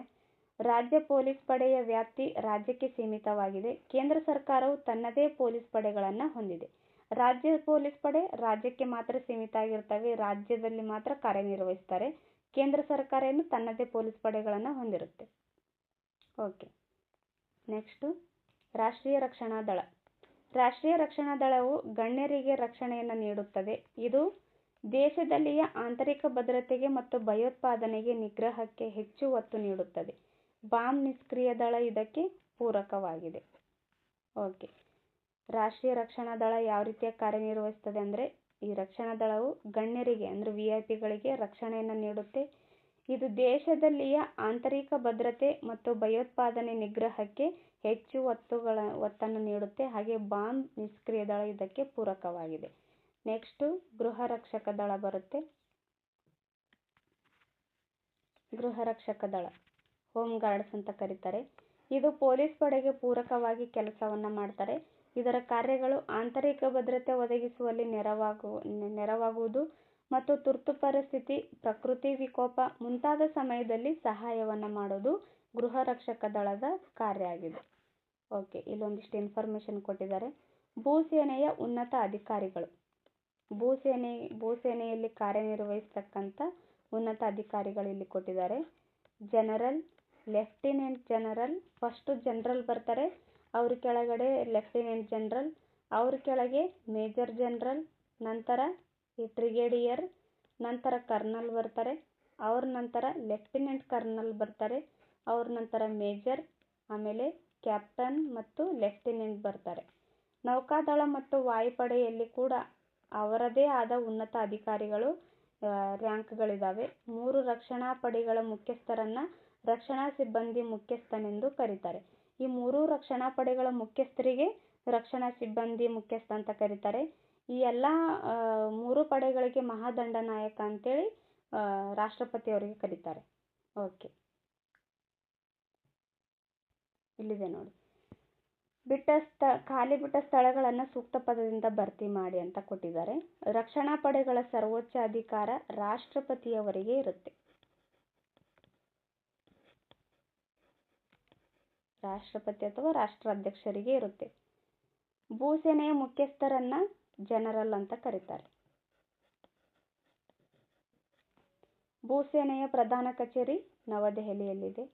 ರಾಜ್ಯ ಪೊಲೀಸ್ ಪಡೆಯ ವ್ಯಾಪ್ತಿ ರಾಜ್ಯಕ್ಕೆ ಸೀಮಿತವಾಗಿದೆ. ಕೇಂದ್ರ ಸರ್ಕಾರವು ತನ್ನದೇ ಪೊಲೀಸ್ ಪಡೆಗಳನ್ನು ಹೊಂದಿದೆ. ರಾಜ್ಯ ಪೊಲೀಸ್ ಪಡೆ ರಾಜ್ಯಕ್ಕೆ ಮಾತ್ರ ಸೀಮಿತ ಆಗಿರ್ತವೆ, ರಾಜ್ಯದಲ್ಲಿ ಮಾತ್ರ ಕಾರ್ಯನಿರ್ವಹಿಸ್ತಾರೆ. ಕೇಂದ್ರ ಸರ್ಕಾರ ಏನು ತನ್ನದೇ ಪೊಲೀಸ್ ಪಡೆಗಳನ್ನು ಹೊಂದಿರುತ್ತೆ. ಓಕೆ, ನೆಕ್ಸ್ಟು ರಾಷ್ಟ್ರೀಯ ರಕ್ಷಣಾ ದಳ. ರಾಷ್ಟ್ರೀಯ ರಕ್ಷಣಾ ದಳವು ಗಣ್ಯರಿಗೆ ರಕ್ಷಣೆಯನ್ನು ನೀಡುತ್ತದೆ. ಇದು ದೇಶದಲ್ಲಿಯ ಆಂತರಿಕ ಭದ್ರತೆಗೆ ಮತ್ತು ಭಯೋತ್ಪಾದನೆಗೆ ನಿಗ್ರಹಕ್ಕೆ ಹೆಚ್ಚು ಒತ್ತು ನೀಡುತ್ತದೆ. ಬಾಂಬ್ ನಿಷ್ಕ್ರಿಯ ದಳ ಇದಕ್ಕೆ ಪೂರಕವಾಗಿದೆ. ಓಕೆ, ರಾಷ್ಟ್ರೀಯ ರಕ್ಷಣಾ ದಳ ಯಾವ ರೀತಿಯಾಗಿ ಕಾರ್ಯನಿರ್ವಹಿಸ್ತದೆ ಅಂದರೆ, ಈ ರಕ್ಷಣಾ ದಳವು ಗಣ್ಯರಿಗೆ ಅಂದರೆ VIP-ಗಳಿಗೆ ರಕ್ಷಣೆಯನ್ನು ನೀಡುತ್ತೆ. ಇದು ದೇಶದಲ್ಲಿಯ ಆಂತರಿಕ ಭದ್ರತೆ ಮತ್ತು ಭಯೋತ್ಪಾದನೆ ನಿಗ್ರಹಕ್ಕೆ ಹೆಚ್ಚು ಒತ್ತನ್ನು ನೀಡುತ್ತೆ. ಹಾಗೆ ಬಾಂಬ್ ನಿಷ್ಕ್ರಿಯ ದಳ ಇದಕ್ಕೆ ಪೂರಕವಾಗಿದೆ. ನೆಕ್ಸ್ಟು ಗೃಹ ರಕ್ಷಕ ದಳ ಬರುತ್ತೆ. ಗೃಹ ರಕ್ಷಕ ದಳ, ಹೋಮ್ ಗಾರ್ಡ್ಸ್ ಅಂತ ಕರೀತಾರೆ. ಇದು ಪೊಲೀಸ್ ಪಡೆಗೆ ಪೂರಕವಾಗಿ ಕೆಲಸವನ್ನು ಮಾಡ್ತಾರೆ. ಇದರ ಕಾರ್ಯಗಳು ಆಂತರಿಕ ಭದ್ರತೆ ಒದಗಿಸುವಲ್ಲಿ ನೆರವಾಗುವುದು ಮತ್ತು ತುರ್ತು ಪರಿಸ್ಥಿತಿ, ಪ್ರಕೃತಿ ವಿಕೋಪ ಮುಂತಾದ ಸಮಯದಲ್ಲಿ ಸಹಾಯವನ್ನು ಮಾಡೋದು ಗೃಹ ರಕ್ಷಕ ದಳದ ಕಾರ್ಯ ಆಗಿದೆ. ಓಕೆ, ಇಲ್ಲೊಂದಿಷ್ಟು ಇನ್ಫಾರ್ಮೇಷನ್ ಕೊಟ್ಟಿದ್ದಾರೆ. ಭೂಸೇನೆಯ ಉನ್ನತ ಅಧಿಕಾರಿಗಳು. ಭೂಸೇನೆಯಲ್ಲಿ ಕಾರ್ಯನಿರ್ವಹಿಸ್ತಕ್ಕಂಥ ಉನ್ನತ ಅಧಿಕಾರಿಗಳು ಇಲ್ಲಿ ಕೊಟ್ಟಿದ್ದಾರೆ. General, lieutenant general, first general ಬರ್ತಾರೆ, ಅವ್ರ ಕೆಳಗಡೆ ಲೆಫ್ಟಿನೆಂಟ್ ಜನರಲ್, ಅವ್ರ ಕೆಳಗೆ ಮೇಜರ್ ಜನರಲ್, ನಂತರ ಬ್ರಿಗೇಡಿಯರ್, ನಂತರ ಕರ್ನಲ್ ಬರ್ತಾರೆ, ಅವ್ರ ನಂತರ ಲೆಫ್ಟಿನೆಂಟ್ ಕರ್ನಲ್ ಬರ್ತಾರೆ, ಅವ್ರ ನಂತರ ಮೇಜರ್, ಆಮೇಲೆ ಕ್ಯಾಪ್ಟನ್ ಮತ್ತು ಲೆಫ್ಟಿನೆಂಟ್ ಬರ್ತಾರೆ. ನೌಕಾದಳ ಮತ್ತು ವಾಯುಪಡೆಯಲ್ಲಿ ಕೂಡ ಅವರದೇ ಆದ ಉನ್ನತ ಅಧಿಕಾರಿಗಳು ರ್ಯಾಂಕ್ಗಳಿದ್ದಾವೆ. 3 ರಕ್ಷಣಾ ಪಡೆಗಳ ಮುಖ್ಯಸ್ಥರನ್ನ ರಕ್ಷಣಾ ಸಿಬ್ಬಂದಿ ಮುಖ್ಯಸ್ಥನೆಂದು ಕರೀತಾರೆ. ಈ 3 ರಕ್ಷಣಾ ಪಡೆಗಳ ಮುಖ್ಯಸ್ಥರಿಗೆ ರಕ್ಷಣಾ ಸಿಬ್ಬಂದಿ ಮುಖ್ಯಸ್ಥ ಅಂತ ಕರೀತಾರೆ. ಈ ಎಲ್ಲ 3 ಪಡೆಗಳಿಗೆ ಮಹಾದಂಡನಾಯಕ ಅಂತೇಳಿ ರಾಷ್ಟ್ರಪತಿಯವರಿಗೆ ಕರೀತಾರೆ. ಓಕೆ, ಇಲ್ಲಿದೆ ನೋಡಿ. ಖಾಲಿ ಬಿಟ್ಟ ಸ್ಥಳಗಳನ್ನು ಸೂಕ್ತ ಪದದಿಂದ ಭರ್ತಿ ಮಾಡಿ ಅಂತ ಕೊಟ್ಟಿದ್ದಾರೆ. ರಕ್ಷಣಾ ಪಡೆಗಳ ಸರ್ವೋಚ್ಚ ಅಧಿಕಾರ ರಾಷ್ಟ್ರಪತಿಯವರಿಗೆ ಇರುತ್ತೆ. ರಾಷ್ಟ್ರಪತಿ ಅಥವಾ ರಾಷ್ಟ್ರಾಧ್ಯಕ್ಷರಿಗೆ ಇರುತ್ತೆ. ಭೂಸೇನೆಯ ಮುಖ್ಯಸ್ಥರನ್ನ ಜನರಲ್ ಅಂತ ಕರೀತಾರೆ. ಭೂಸೇನೆಯ ಪ್ರಧಾನ ಕಚೇರಿ ನವದೆಹಲಿಯಲ್ಲಿದೆ.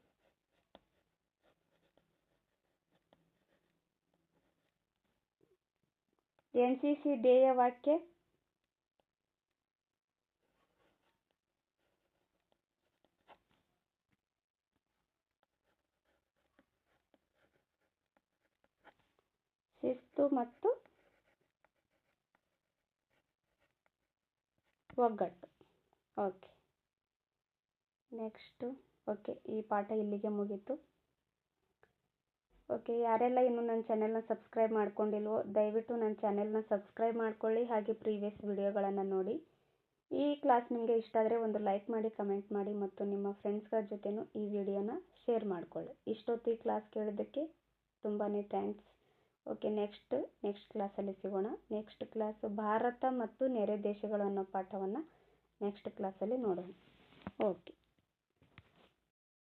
NCC ಧ್ಯೇಯ ವಾಕ್ಯ ಶಿಸ್ತು ಮತ್ತು ಒಗ್ಗಟ್ಟು. ಓಕೆ, ನೆಕ್ಸ್ಟು ಓಕೆ, ಈ ಪಾಠ ಇಲ್ಲಿಗೆ ಮುಗೀತು. ಓಕೆ, ಯಾರೆಲ್ಲ ಇನ್ನೂ ನನ್ನ ಚಾನೆಲ್ನ ಸಬ್ಸ್ಕ್ರೈಬ್ ಮಾಡ್ಕೊಂಡಿಲ್ವೋ ದಯವಿಟ್ಟು ನನ್ನ ಚಾನೆಲ್ನ ಸಬ್ಸ್ಕ್ರೈಬ್ ಮಾಡ್ಕೊಳ್ಳಿ. ಹಾಗೆ ಪ್ರೀವಿಯಸ್ ವಿಡಿಯೋಗಳನ್ನು ನೋಡಿ. ಈ ಕ್ಲಾಸ್ ನಿಮಗೆ ಇಷ್ಟ ಆದರೆ ಒಂದು ಲೈಕ್ ಮಾಡಿ, ಕಮೆಂಟ್ ಮಾಡಿ ಮತ್ತು ನಿಮ್ಮ ಫ್ರೆಂಡ್ಸ್ಗಳ ಜೊತೆನೂ ಈ ವಿಡಿಯೋನ ಶೇರ್ ಮಾಡಿಕೊಳ್ಳಿ. ಇಷ್ಟೊತ್ತು ಈ ಕ್ಲಾಸ್ ಕೇಳಿದ್ದಕ್ಕೆ ತುಂಬಾ ಥ್ಯಾಂಕ್ಸ್. ಓಕೆ, ನೆಕ್ಸ್ಟ್ ಕ್ಲಾಸಲ್ಲಿ ಸಿಗೋಣ. ನೆಕ್ಸ್ಟ್ ಕ್ಲಾಸು ಭಾರತ ಮತ್ತು ನೆರೆ ದೇಶಗಳು ಅನ್ನೋ ಪಾಠವನ್ನು ನೆಕ್ಸ್ಟ್ ಕ್ಲಾಸಲ್ಲಿ ನೋಡೋಣ. ಓಕೆ.